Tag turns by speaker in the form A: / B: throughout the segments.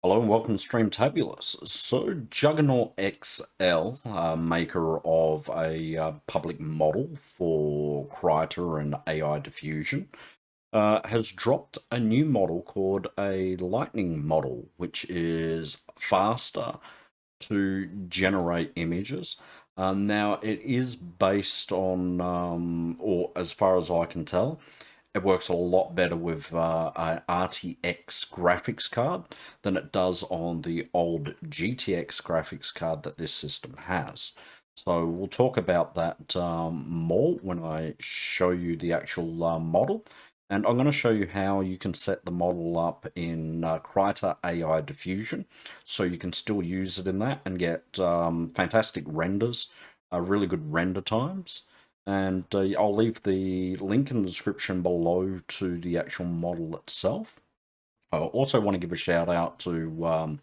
A: Hello and welcome to Stream Tabulous. So, Juggernaut XL, maker of a public model for Krita and AI Diffusion, has dropped a new model called a Lightning model, which is faster to generate images. Now, it is based on, or as far as I can tell, it works a lot better with an RTX graphics card than it does on the old GTX graphics card that this system has. So we'll talk about that more when I show you the actual model. And I'm going to show you how you can set the model up in Krita AI Diffusion, so you can still use it in that and get fantastic renders, really good render times. And I'll leave the link in the description below to the actual model itself. I also want to give a shout out to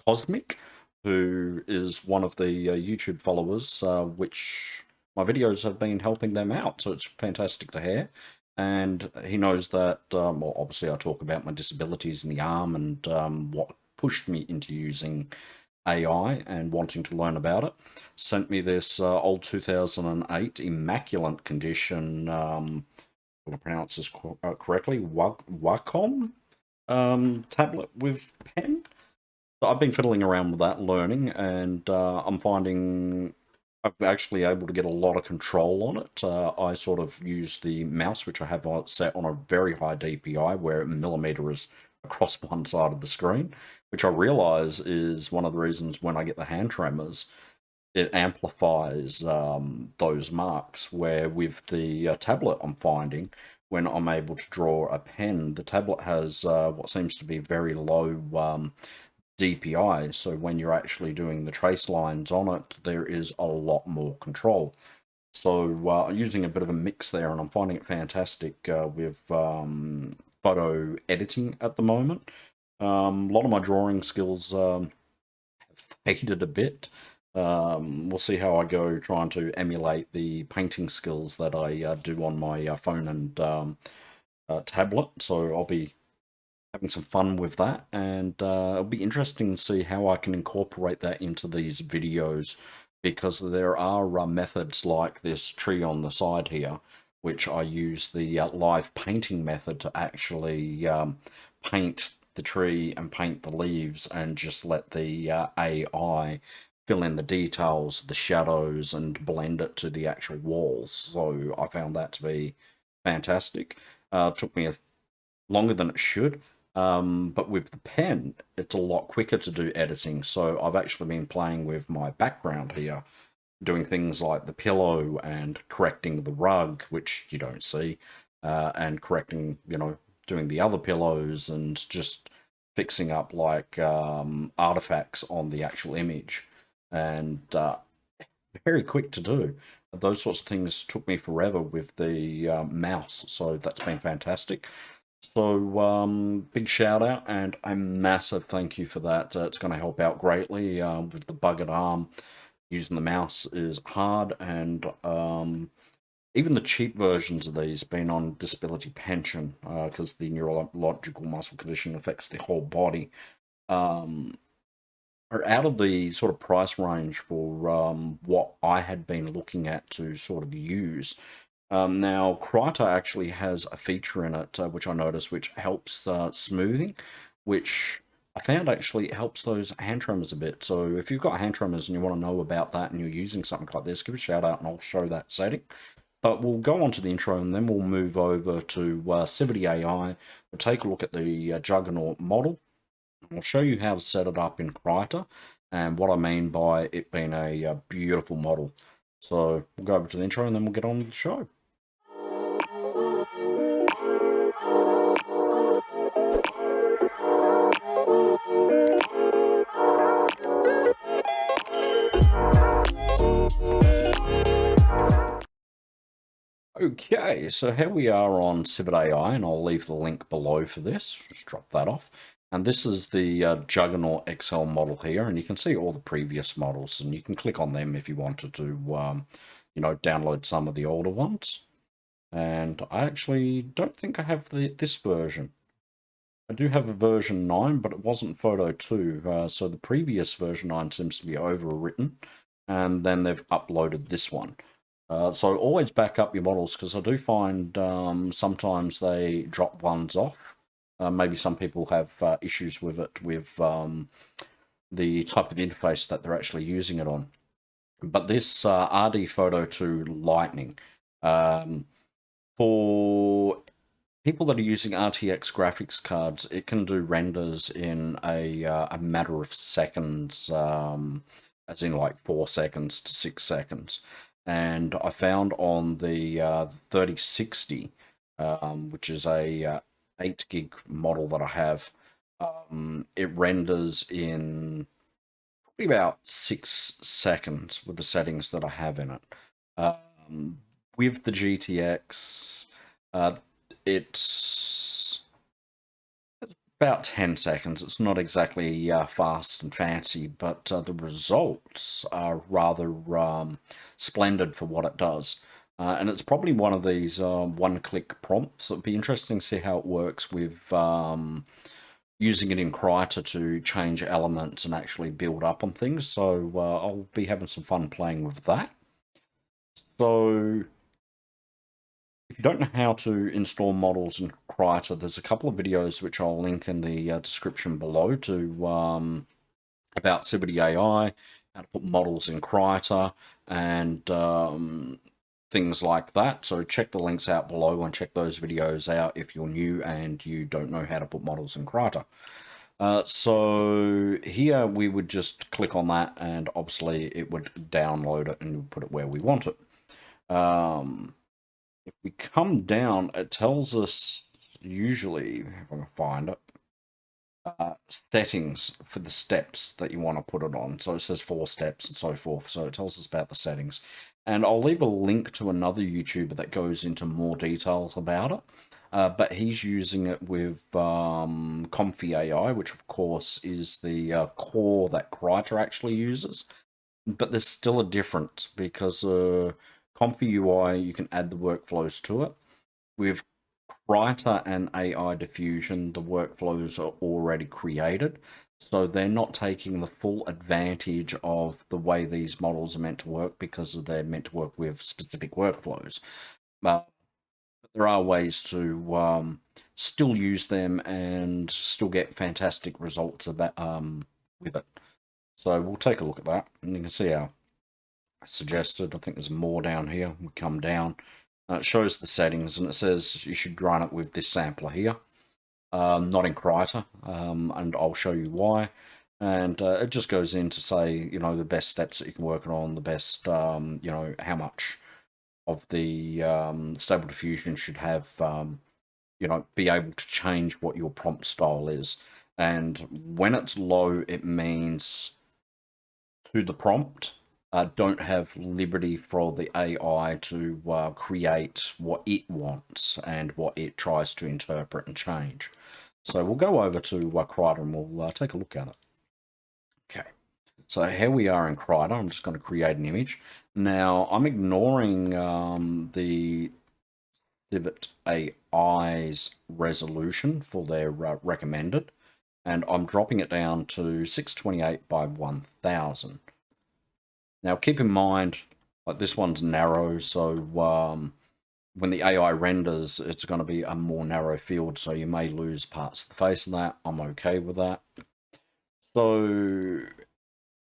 A: Cosmic, who is one of the YouTube followers, which my videos have been helping them out. So it's fantastic to hear. And he knows that, well, obviously I talk about my disabilities in the arm and what pushed me into using AI and wanting to learn about it. Sent me this old 2008 immaculate condition, if I pronounce this correctly, Wacom tablet with pen. So I've been fiddling around with that, learning, and I'm finding I'm actually able to get a lot of control on it. I sort of use the mouse, which I have set on a very high DPI, where a millimeter is across one side of the screen, which I realize is one of the reasons when I get the hand tremors, it amplifies those marks. Where with the tablet, I'm finding when I'm able to draw a pen, the tablet has what seems to be very low DPI. So when you're actually doing the trace lines on it, there is a lot more control. So I'm using a bit of a mix there, and I'm finding it fantastic with photo editing at the moment. A lot of my drawing skills faded a bit. We'll see how I go trying to emulate the painting skills that I do on my phone and tablet. So I'll be having some fun with that, and it'll be interesting to see how I can incorporate that into these videos, because there are methods like this tree on the side here, which I use the live painting method to actually paint the tree and paint the leaves and just let the AI fill in the details, the shadows, and blend it to the actual walls. So I found that to be fantastic. Took me longer than it should. But with the pen, it's a lot quicker to do editing. So I've actually been playing with my background here, doing things like the pillow and correcting the rug, which you don't see, and correcting, doing the other pillows and just fixing up like artifacts on the actual image. And very quick to do. Those sorts of things took me forever with the mouse, so that's been fantastic. So, big shout out and a massive thank you for that. It's going to help out greatly with the buggered arm. Using the mouse is hard, and even the cheap versions of these, being on disability pension, because the neurological muscle condition affects the whole body, um, are out of the sort of price range for what I had been looking at to sort of use. Now, Krita actually has a feature in it, which I noticed, which helps smoothing, which I found actually helps those hand tremors a bit. So if you've got hand tremors and you want to know about that and you're using something like this, give a shout out and I'll show that setting. But we'll go on to the intro and then we'll move over to CivitAI. We'll take a look at the Juggernaut model. I'll show you how to set it up in Krita and what I mean by it being a beautiful model. So we'll go over to the intro and then we'll get on with the show. Okay, so here we are on CivitAI, and I'll leave the link below for this. Just drop that off. And this is the Juggernaut XL model here, and you can see all the previous models, and you can click on them if you wanted to, download some of the older ones. And I actually don't think I have this version. I do have a version 9, but it wasn't Photo 2, so the previous version 9 seems to be overwritten, and then they've uploaded this one. So always back up your models, because I do find sometimes they drop ones off. Maybe some people have issues with it, with the type of interface that they're actually using it on. But this RD Photo 2 Lightning, for people that are using RTX graphics cards, it can do renders in a matter of seconds, as in like 4 seconds to 6 seconds. And I found on the 3060, which is a 8 gig model that I have, it renders in probably about 6 seconds with the settings that I have in it. With the GTX, it's about 10 seconds. It's not exactly fast and fancy, but the results are rather splendid for what it does. And it's probably one of these one-click prompts. It'd be interesting to see how it works with using it in Krita to change elements and actually build up on things. So I'll be having some fun playing with that. So if you don't know how to install models in Krita, there's a couple of videos which I'll link in the description below to about CivitAI, how to put models in Krita, and things like that. So check the links out below and check those videos out if you're new and you don't know how to put models in Krita. So here we would just click on that, and obviously it would download it and put it where we want it. If we come down, it tells us, usually, if I can find it, settings for the steps that you want to put it on. So it says 4 steps and so forth. So it tells us about the settings. And I'll leave a link to another YouTuber that goes into more details about it. But he's using it with Comfy AI, which of course is the core that Krita actually uses. But there's still a difference, because Comfy UI, you can add the workflows to it. With Krita and AI Diffusion, the workflows are already created, so they're not taking the full advantage of the way these models are meant to work, because they're meant to work with specific workflows. But there are ways to still use them and still get fantastic results with it. So we'll take a look at that, and you can see how suggested. I think there's more down here. We come down. It shows the settings, and it says you should run it with this sampler here, not in Krita, and I'll show you why. And it just goes in to say, you know, the best steps that you can work on, the best, you know, how much of the Stable Diffusion should have, you know, be able to change what your prompt style is. And when it's low, it means to the prompt, don't have liberty for the AI to create what it wants and what it tries to interpret and change. So we'll go over to Krita and we'll take a look at it. Okay, so here we are in Krita. I'm just going to create an image. Now I'm ignoring the CivitAI's resolution for their recommended, and I'm dropping it down to 628 by 1000. Now, keep in mind, like, this one's narrow, so when the AI renders, it's going to be a more narrow field, so you may lose parts of the face of that. I'm okay with that. So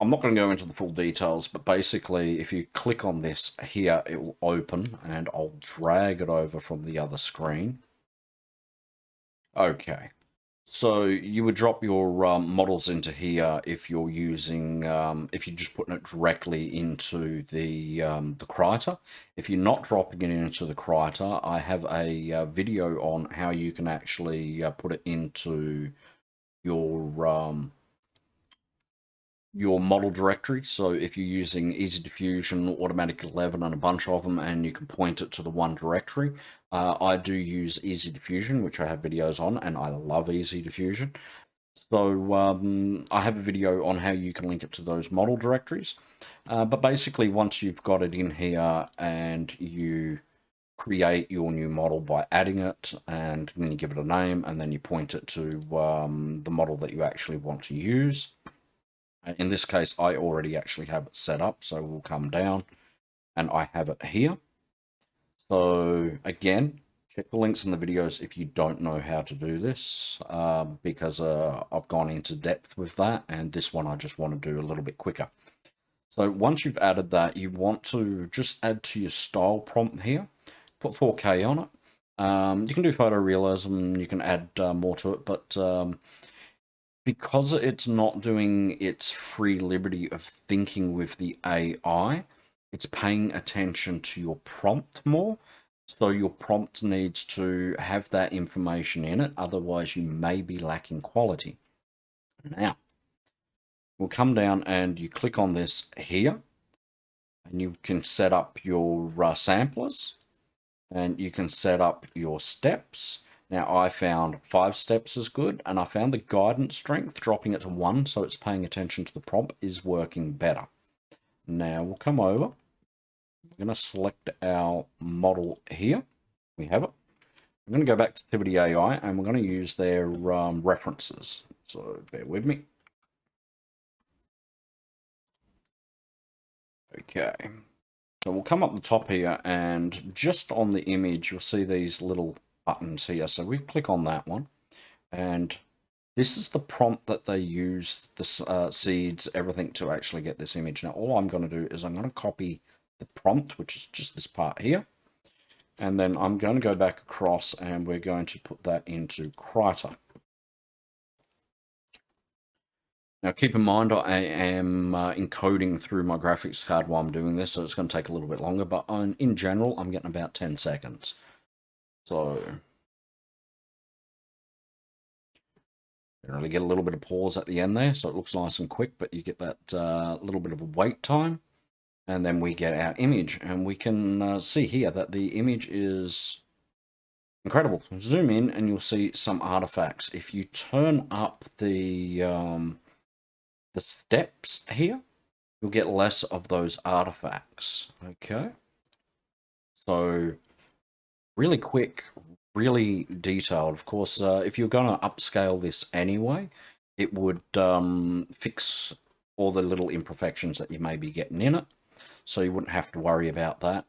A: I'm not going to go into the full details, but basically, if you click on this here, it will open, and I'll drag it over from the other screen. Okay. So you would drop your models into here if you're using, if you're just putting it directly into the Krita. If you're not dropping it into the Krita, I have a video on how you can actually put it into your model directory. So if you're using Easy Diffusion, Automatic 11, and a bunch of them, and you can point it to the one directory. I do use Easy Diffusion, which I have videos on, and I love Easy Diffusion. So I have a video on how you can link it to those model directories. But basically, once you've got it in here and you create your new model by adding it, and then you give it a name, and then you point it to the model that you actually want to use. In this case, I already actually have it set up, so we'll come down, and I have it here. So again, check the links in the videos if you don't know how to do this, because I've gone into depth with that, and this one I just want to do a little bit quicker. So once you've added that, you want to just add to your style prompt here, put 4K on it. You can do photorealism, you can add more to it, but because it's not doing its free liberty of thinking with the AI, it's paying attention to your prompt more. So your prompt needs to have that information in it, otherwise you may be lacking quality. Now, we'll come down and you click on this here, and you can set up your samplers, and you can set up your steps. Now, I found 5 steps is good, and I found the guidance strength, dropping it to 1, so it's paying attention to the prompt, is working better. Now, we'll come over. We're going to select our model here. We have it. I'm going to go back to CivitAI, and we're going to use their references. So, bear with me. Okay. So we'll come up the top here, and just on the image, you'll see these little buttons here. So we click on that one, and this is the prompt that they use, the seeds, everything, to actually get this image. Now, all I'm going to do is I'm going to copy the prompt, which is just this part here, and then I'm going to go back across, and we're going to put that into Krita. Now, keep in mind, I am encoding through my graphics card while I'm doing this, so it's going to take a little bit longer, but in general, I'm getting about 10 seconds. So, generally get a little bit of pause at the end there, so it looks nice and quick, but you get that little bit of a wait time, and then we get our image, and we can see here that the image is incredible. Zoom in, and you'll see some artifacts. If you turn up the steps here, you'll get less of those artifacts. Okay, so really quick, really detailed. Of course, if you're going to upscale this anyway, it would fix all the little imperfections that you may be getting in it, so you wouldn't have to worry about that.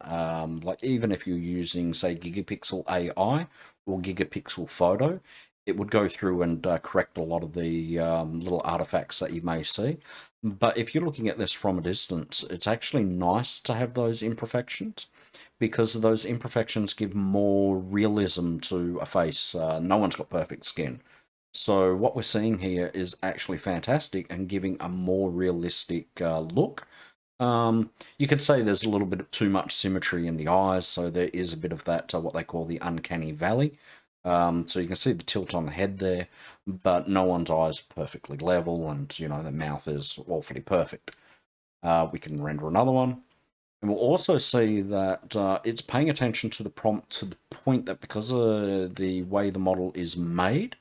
A: Like, even if you're using, say, Gigapixel AI or Gigapixel Photo, it would go through and correct a lot of the little artifacts that you may see. But if you're looking at this from a distance, it's actually nice to have those imperfections, because those imperfections give more realism to a face. No one's got perfect skin. So what we're seeing here is actually fantastic and giving a more realistic look. You could say there's a little bit of too much symmetry in the eyes, so there is a bit of that, what they call the uncanny valley. So you can see the tilt on the head there, but no one's eyes are perfectly level, and, you know, the mouth is awfully perfect. We can render another one, and we'll also see that it's paying attention to the prompt to the point that, because of the way the model is made,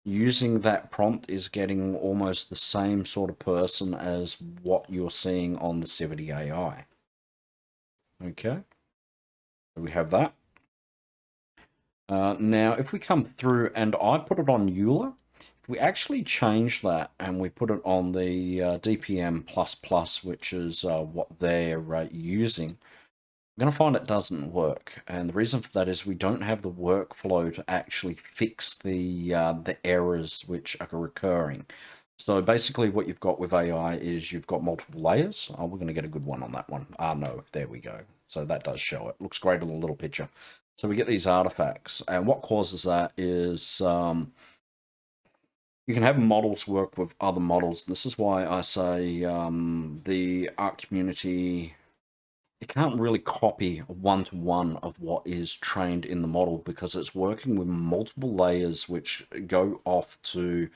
A: using that prompt is getting almost the same sort of person as what you're seeing on the CivitAI. Okay, so we have that. Now, if we come through, and I put it on Euler, if we actually change that and we put it on the DPM++, which is what they're using, I'm going to find it doesn't work. And the reason for that is we don't have the workflow to actually fix the errors which are recurring. So basically what you've got with AI is you've got multiple layers. Oh, we're going to get a good one on that one. No, there we go. So that does show it. Looks great on the little picture. So we get these artifacts, and what causes that is you can have models work with other models. This is why I say the art community, it can't really copy one-to-one of what is trained in the model, because it's working with multiple layers which go off to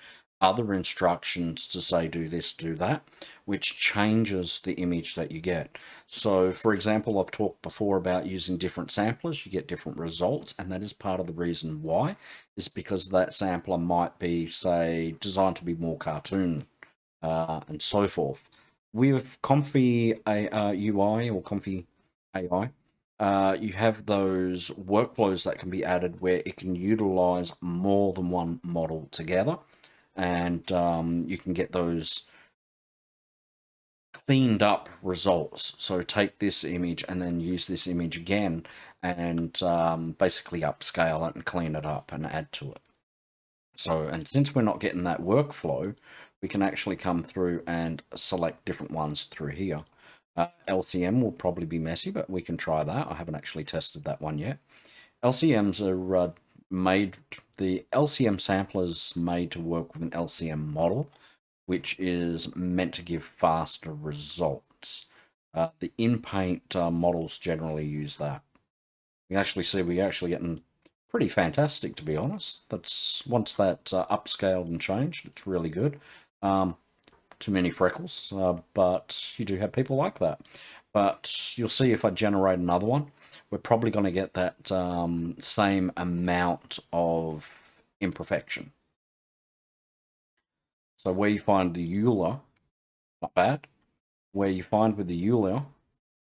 A: other instructions to say do this, do that, which changes the image that you get. So, for example, I've talked before about using different samplers. You get different results, and that is part of the reason why, is because that sampler might be, say, designed to be more cartoon and so forth. With Comfy UI or Comfy AI, you have those workflows that can be added where it can utilize more than one model together, and you can get those cleaned up results. So take this image and then use this image again, and basically upscale it and clean it up and add to it. So, and since we're not getting that workflow, we can actually come through and select different ones through here. LCM will probably be messy, but we can try that. I haven't actually tested that one yet. LCMs are made, the LCM sampler is made to work with an LCM model, which is meant to give faster results. The in-paint models generally use that. You can actually see we're actually getting pretty fantastic, to be honest. That's once that's upscaled and changed, it's really good. Too many freckles, but you do have people like that. But you'll see if I generate another one, we're probably going to get that same amount of imperfection. So where you find the Euler, not bad. Where you find with the Euler,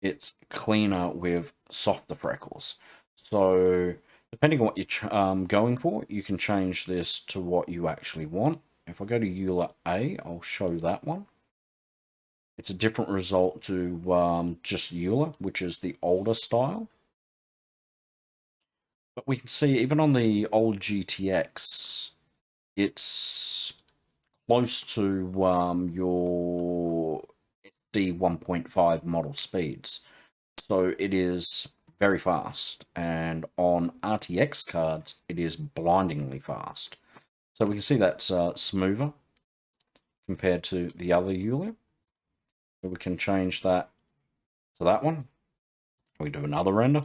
A: it's cleaner with softer freckles. So depending on what you're going for, you can change this to what you actually want. If I go to Euler A, I'll show that one. It's a different result to just Euler, which is the older style. But we can see even on the old GTX, it's close to your SD 1.5 model speeds. So it is very fast, and on RTX cards, it is blindingly fast. So we can see that's smoother compared to the other Euler. So we can change that to that one. We do another render.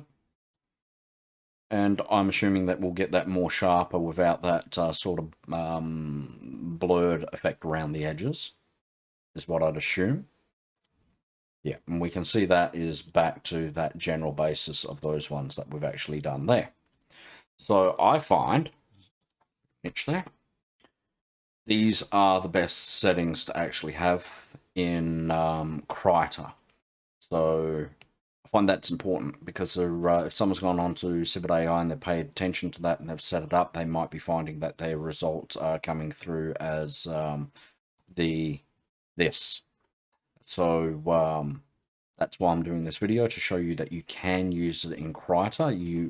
A: And I'm assuming that we'll get that more sharper without that sort of blurred effect around the edges, is what I'd assume. Yeah, and we can see that is back to that general basis of those ones that we've actually done there. So I find, niche there, these are the best settings to actually have in Krita. So I find that's important because if someone's gone on to CivitAI and they've paid attention to that and they've set it up, they might be finding that their results are coming through as this. So that's why I'm doing this video, to show you that you can use it in Krita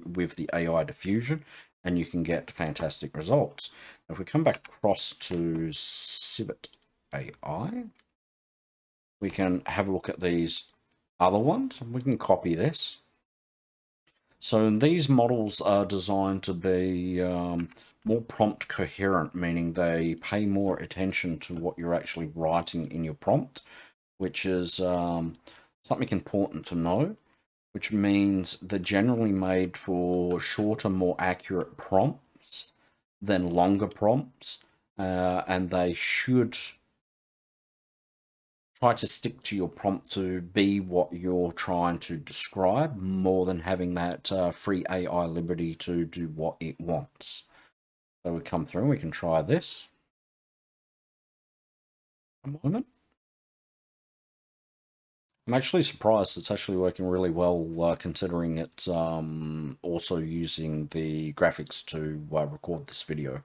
A: with the AI Diffusion, and you can get fantastic results. If we come back across to CivitAI, we can have a look at these other ones. We can copy this. So these models are designed to be more prompt coherent, meaning they pay more attention to what you're actually writing in your prompt, which is something important to know, which means they're generally made for shorter, more accurate prompts than longer prompts, and they should try to stick to your prompt to be what you're trying to describe, more than having that free AI liberty to do what it wants. So we come through, we can try this. A moment. I'm actually surprised it's actually working really well, considering it's also using the graphics to record this video.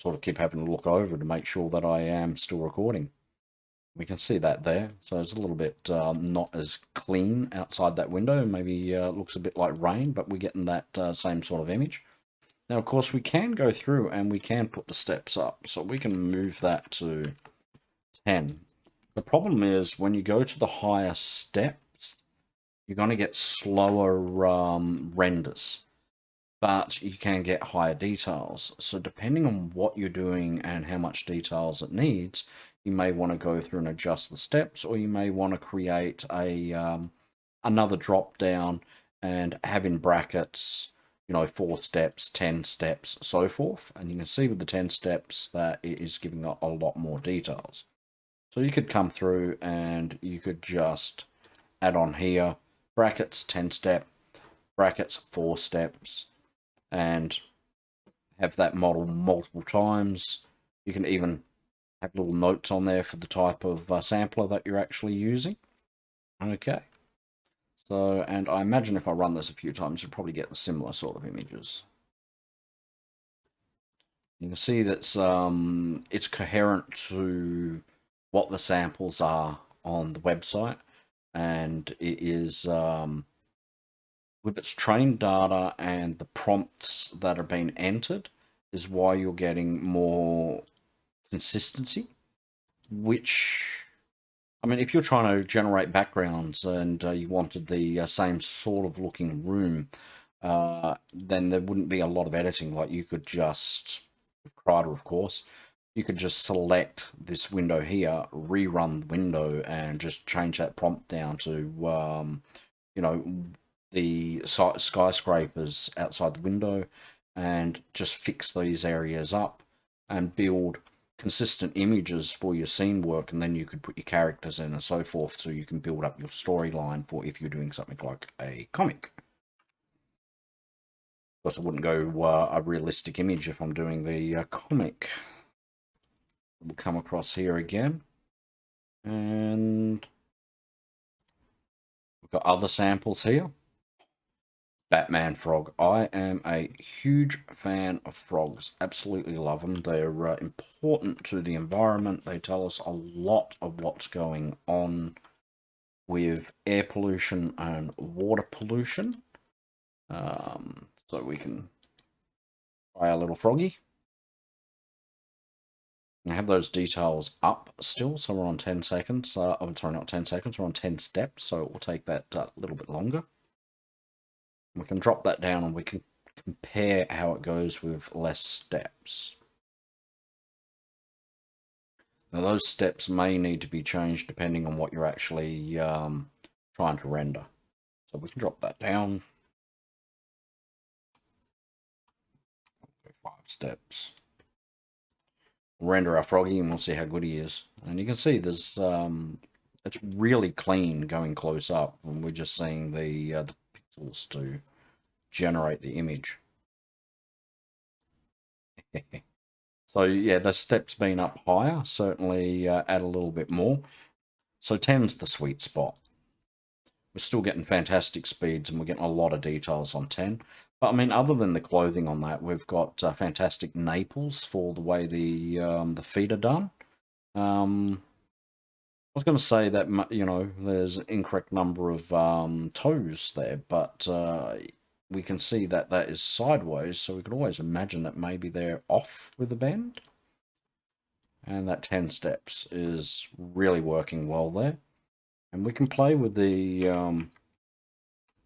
A: Sort of keep having to look over to make sure that I am still recording. We can see that there. So it's a little bit not as clean outside that window. Maybe it looks a bit like rain, but we're getting that same sort of image. Now, of course, we can go through and we can put the steps up. So we can move that to 10. The problem is when you go to the higher steps, you're going to get slower renders, but you can get higher details. So depending on what you're doing and how much details it needs, you may want to go through and adjust the steps, or you may want to create a another drop down and have in brackets, 4 steps, 10 steps, so forth. And you can see with the 10 steps that it is giving a lot more details. So you could come through and you could just add on here, brackets 10 step, brackets 4 steps, and have that model multiple times. You can even have little notes on there for the type of sampler that you're actually using. Okay. So, and I imagine if I run this a few times, you'll probably get the similar sort of images. You can see that's it's coherent to what the samples are on the website, and it is with its trained data and the prompts that are being entered is why you're getting more consistency, which, I mean, if you're trying to generate backgrounds and you wanted the same sort of looking room, then there wouldn't be a lot of editing. Like, you could just, with Krita, of course, you could just select this window here, rerun the window, and just change that prompt down to, you know, the skyscrapers outside the window, and just fix these areas up and build consistent images for your scene work, and then you could put your characters in and so forth, so you can build up your storyline for if you're doing something like a comic. Of course, I wouldn't go a realistic image if I'm doing the comic. We'll come across here again, and we've got other samples here. Batman frog. I am a huge fan of frogs. Absolutely love them. They're important to the environment. They tell us a lot of what's going on with air pollution and water pollution. So we can try our little froggy. I have those details up still, so we're on 10 seconds. I'm sorry, not 10 seconds, we're on 10 steps, so it will take that a little bit longer. We can drop that down and we can compare how it goes with less steps. Now, those steps may need to be changed depending on what you're actually trying to render. So we can drop that down. 5 steps. We'll render our froggy and we'll see how good he is. And you can see there's it's really clean going close up, and we're just seeing the pixels to generate the image. So yeah, the steps being up higher certainly add a little bit more. So 10's the sweet spot. We're still getting fantastic speeds, and we're getting a lot of details on 10. But I mean, other than the clothing on that, we've got fantastic naples for the way the feet are done. I was going to say that, you know, there's an incorrect number of toes there, but we can see that that is sideways, so we could always imagine that maybe they're off with a bend. And that 10 steps is really working well there. And we can play with the,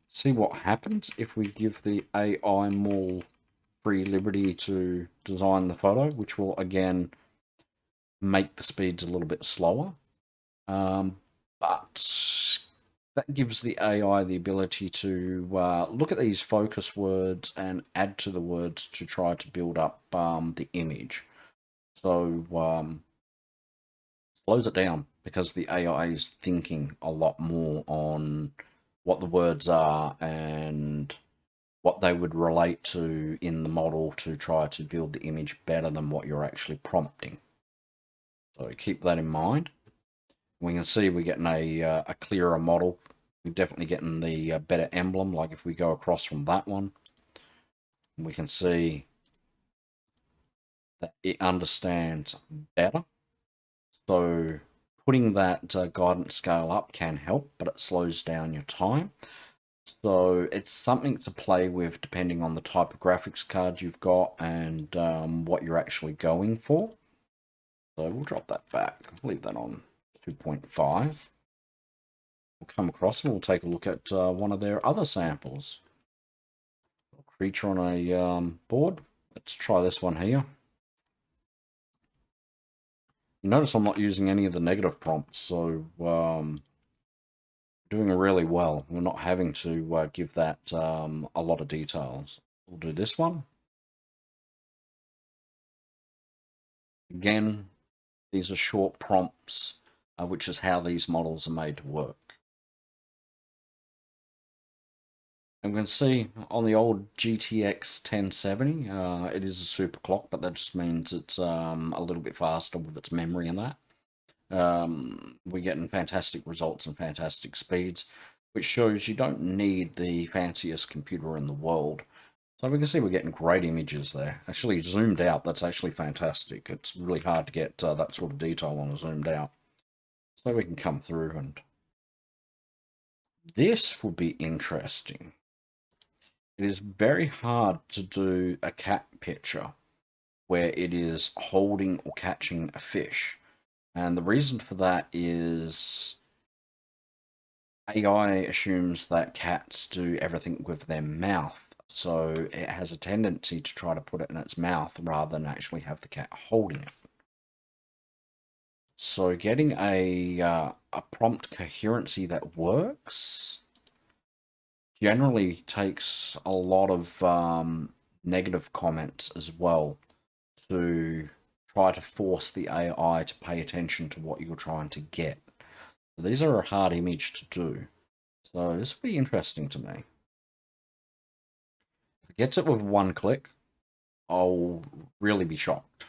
A: see what happens if we give the AI more free liberty to design the photo, which will, again, make the speeds a little bit slower. But that gives the AI the ability to look at these focus words and add to the words to try to build up the image. So slows it down because the AI is thinking a lot more on what the words are and what they would relate to in the model to try to build the image better than what you're actually prompting. So keep that in mind. We can see we're getting a clearer model. We're definitely getting the better emblem, like if we go across from that one. We can see that it understands better. So putting that guidance scale up can help, but it slows down your time. So it's something to play with depending on the type of graphics card you've got and what you're actually going for. So we'll drop that back, leave that on 2.5. We'll come across and we'll take a look at one of their other samples. Creature on a board. Let's try this one here. You notice I'm not using any of the negative prompts, so doing really well. We're not having to give that a lot of details. We'll do this one. Again, these are short prompts, which is how these models are made to work. And we can see on the old GTX1070, it is a super clock, but that just means it's a little bit faster with its memory and that. We're getting fantastic results and fantastic speeds. which shows you don't need the fanciest computer in the world. So we can see we're getting great images there. Actually, zoomed out, that's actually fantastic. It's really hard to get that sort of detail on a zoomed out. So we can come through and... This will be interesting. It is very hard to do a cat picture where it is holding or catching a fish. And the reason for that is AI assumes that cats do everything with their mouth. So it has a tendency to try to put it in its mouth rather than actually have the cat holding it. So getting a prompt coherency that works generally takes a lot of negative comments as well to try to force the AI to pay attention to what you're trying to get. So these are a hard image to do. So this will be interesting to me. If it gets it with one click, I'll really be shocked.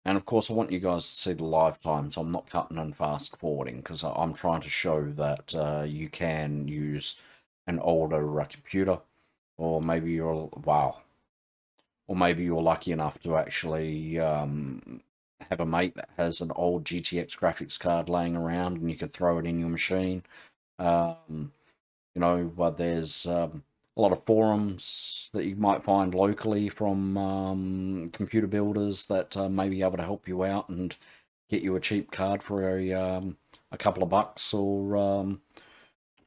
A: And of course, I want you guys to see the live time, so I'm not cutting and fast forwarding because I'm trying to show that you can use an older computer, or maybe you're, wow, or maybe you're lucky enough to actually have a mate that has an old GTX graphics card laying around and you could throw it in your machine. You know, there's a lot of forums that you might find locally from computer builders that may be able to help you out and get you a cheap card for a couple of bucks, or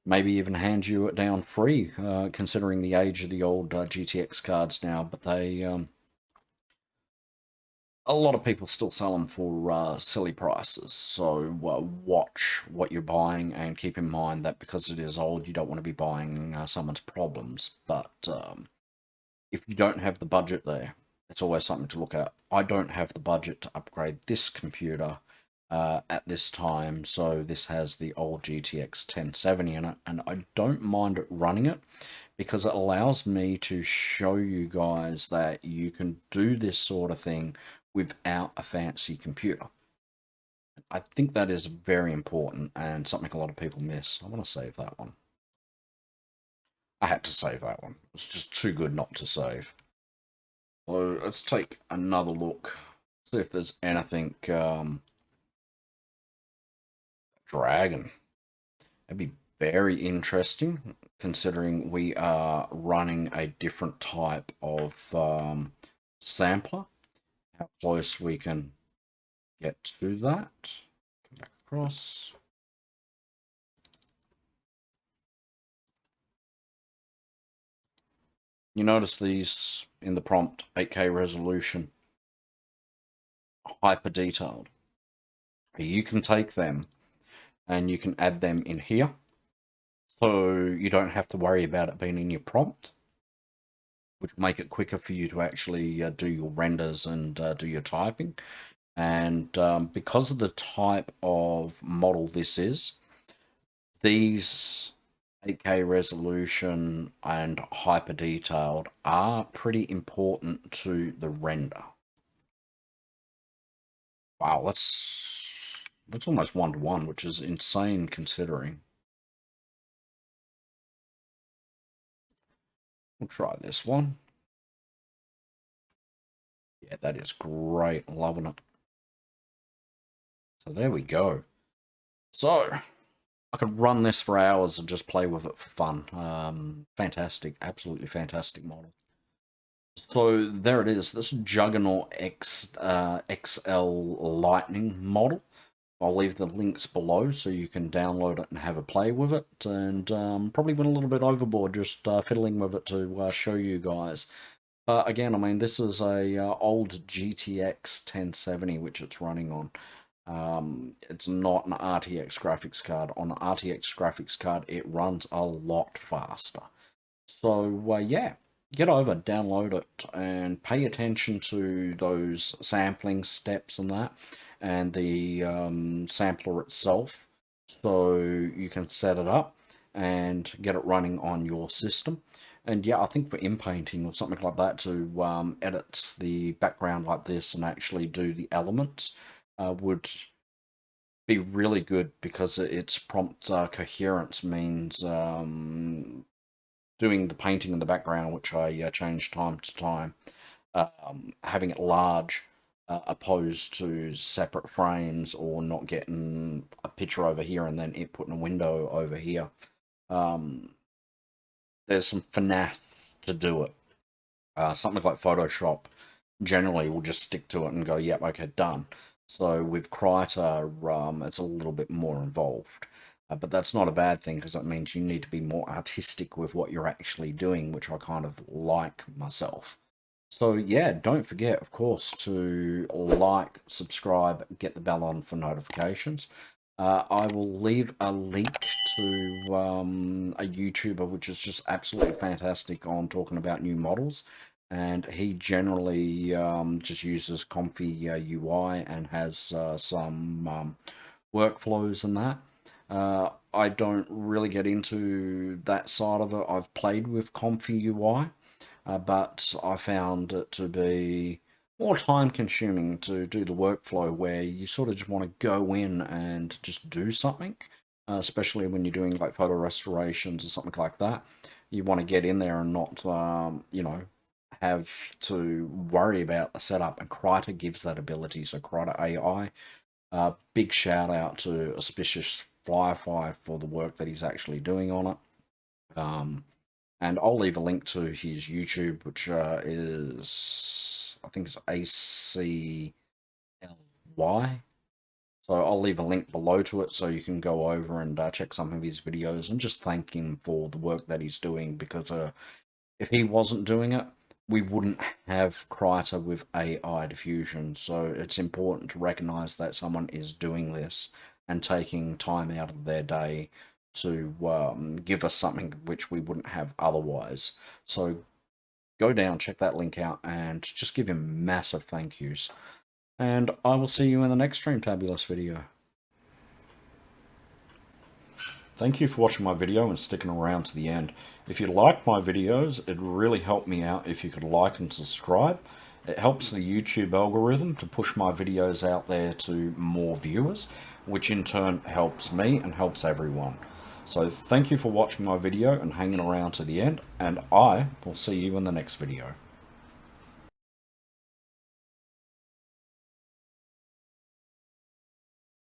A: maybe even hand you it down free, considering the age of the old GTX cards now. But they a lot of people still sell them for silly prices, so watch what you're buying and keep in mind that because it is old, you don't want to be buying someone's problems. But if you don't have the budget there, it's always something to look at. I don't have the budget to upgrade this computer at this time, so this has the old GTX 1070 in it, and I don't mind it running it because it allows me to show you guys that you can do this sort of thing without a fancy computer. I think that is very important and something a lot of people miss. I want to save that one. I had to save that one. It's just too good not to save. So let's take another look. See if there's anything... Dragon. That'd be very interesting, considering we are running a different type of sampler. How close we can get to that. Come back across. You notice these in the prompt, 8K resolution, hyper detailed. You can take them and you can add them in here, so you don't have to worry about it being in your prompt, which will make it quicker for you to actually do your renders and do your typing. And because of the type of model this is, these 8K resolution and hyper detailed are pretty important to the render. Wow, that's almost 1-to-1, which is insane considering. We'll try this one. Yeah, that is great. Loving it. So there we go. So I could run this for hours and just play with it for fun. Fantastic, absolutely fantastic model. So there it is. This Juggernaut XL Lightning model. I'll leave the links below so you can download it and have a play with it. And probably went a little bit overboard just fiddling with it to show you guys. But again, I mean, this is a old GTX 1070 which it's running on. It's not an RTX graphics card. On an RTX graphics card, it runs a lot faster. So yeah, get over, download it, and pay attention to those sampling steps and that, and the sampler itself, so you can set it up and get it running on your system. And yeah, I think for inpainting or something like that, to edit the background like this and actually do the elements would be really good because its prompt coherence means doing the painting in the background, which I change time to time, having it large opposed to separate frames, or not getting a picture over here and then it putting a window over here. There's some finesse to do it. Something like Photoshop generally will just stick to it and go, yep, okay, done. So with Krita, it's a little bit more involved. But that's not a bad thing, because that means you need to be more artistic with what you're actually doing, which I kind of like myself. So yeah, don't forget, of course, to like, subscribe, get the bell on for notifications. I will leave a link to a YouTuber which is just absolutely fantastic on talking about new models, and he generally just uses Comfy UI and has some workflows and that. I don't really get into that side of it. I've played with Comfy UI, but I found it to be more time consuming to do the workflow, where you sort of just want to go in and just do something, especially when you're doing like photo restorations or something like that. You want to get in there and not, have to worry about the setup, and Krita gives that ability. So Krita AI, big shout out to Auspicious Firefly for the work that he's actually doing on it. And I'll leave a link to his YouTube, which is, I think it's ACLY. So I'll leave a link below to it so you can go over and check some of his videos and just thank him for the work that he's doing, because if he wasn't doing it, we wouldn't have Krita with AI Diffusion. So it's important to recognize that someone is doing this and taking time out of their day to give us something which we wouldn't have otherwise. So go down, check that link out, and just give him massive thank yous. And I will see you in the next Streamtabulous video. Thank you for watching my video and sticking around to the end. If you like my videos, it'd really help me out if you could like and subscribe. It helps the YouTube algorithm to push my videos out there to more viewers, which in turn helps me and helps everyone. So thank you for watching my video and hanging around to the end, and I will see you in the next video.